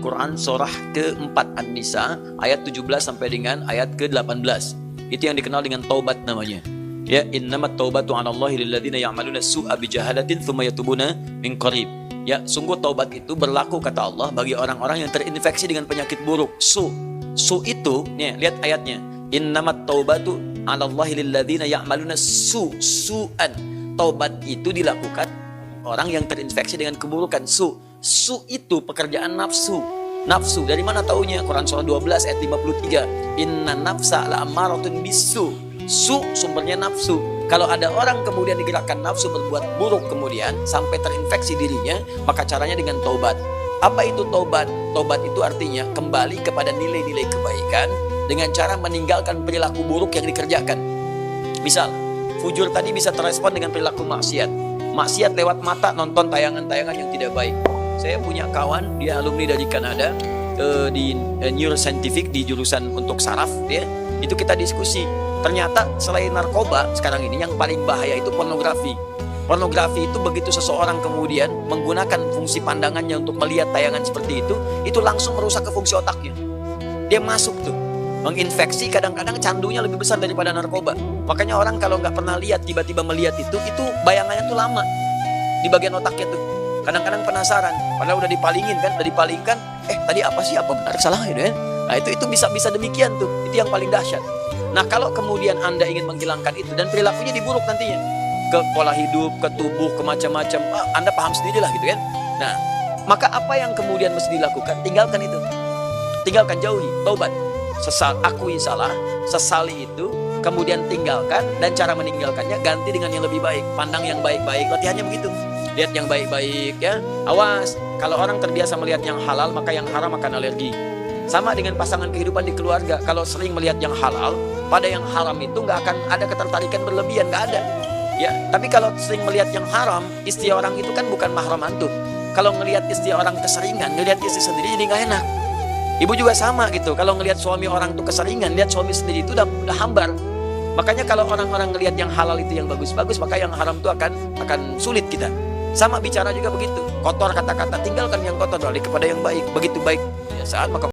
Quran surah ke-4 An-Nisa ayat 17 sampai dengan ayat ke-18. Itu yang dikenal dengan taubat namanya. Ya, innamat taubatu 'alallahi lilladzina ya'maluna su'a bijahalatin tsumma yatubuna min qarib. Ya, sungguh taubat itu berlaku kata Allah bagi orang-orang yang terinfeksi dengan penyakit buruk. Su itu, nih lihat ayatnya. Innamat taubatu 'alallahi lilladzina ya'maluna su'an. Taubat itu dilakukan orang yang terinfeksi dengan keburukan. Su itu pekerjaan nafsu. Nafsu dari mana taunya? Quran surah 12 ayat 53. Inna nafsa la'ammaratun bisu. Su sumbernya nafsu. Kalau ada orang kemudian digerakkan nafsu berbuat buruk kemudian sampai terinfeksi dirinya, maka caranya dengan taubat. Apa itu taubat? Taubat itu artinya kembali kepada nilai-nilai kebaikan dengan cara meninggalkan perilaku buruk yang dikerjakan. Misal, fujur tadi bisa terrespon dengan perilaku maksiat. Maksiat lewat mata nonton tayangan-tayangan yang tidak baik. Saya punya kawan, dia alumni dari Kanada di neuroscientific di jurusan untuk saraf, ya. Itu kita diskusi. Ternyata selain narkoba sekarang ini yang paling bahaya itu pornografi. Pornografi itu begitu seseorang kemudian menggunakan fungsi pandangannya untuk melihat tayangan seperti itu langsung merusak ke fungsi otaknya. Dia masuk tuh, menginfeksi, kadang-kadang candunya lebih besar daripada narkoba. Makanya orang kalau nggak pernah lihat tiba-tiba melihat itu bayangannya tuh lama di bagian otaknya tuh. Kadang-kadang penasaran, padahal udah dipalingin kan, tadi apa sih, apa benar salah gitu ya. Nah itu bisa demikian tuh, itu yang paling dahsyat. Nah kalau kemudian Anda ingin menghilangkan itu dan perilakunya diburuk nantinya ke pola hidup, ke tubuh, ke macam-macam, Anda paham sendiri lah gitu kan. Nah maka apa yang kemudian mesti dilakukan? Tinggalkan itu, tinggalkan, jauhi, taubat, akui salah, sesali itu, kemudian tinggalkan, dan cara meninggalkannya ganti dengan yang lebih baik. Pandang yang baik-baik, latihannya begitu. Lihat yang baik-baik ya. Awas, kalau orang terbiasa melihat yang halal maka yang haram akan alergi. Sama dengan pasangan kehidupan di keluarga. Kalau sering melihat yang halal, pada yang haram itu nggak akan ada ketertarikan berlebihan, nggak ada. Ya, tapi kalau sering melihat yang haram, istri orang itu kan bukan mahram antum. Kalau ngelihat istri orang keseringan, ngelihat istri sendiri jadi nggak enak. Ibu juga sama gitu. Kalau ngelihat suami orang itu keseringan, lihat suami sendiri itu udah hambar. Makanya kalau orang-orang ngelihat yang halal itu yang bagus-bagus, maka yang haram itu akan sulit kita. Sama bicara juga begitu. Kotor kata-kata, tinggalkan yang kotor, balik kepada yang baik. Begitu baik ya, saat maka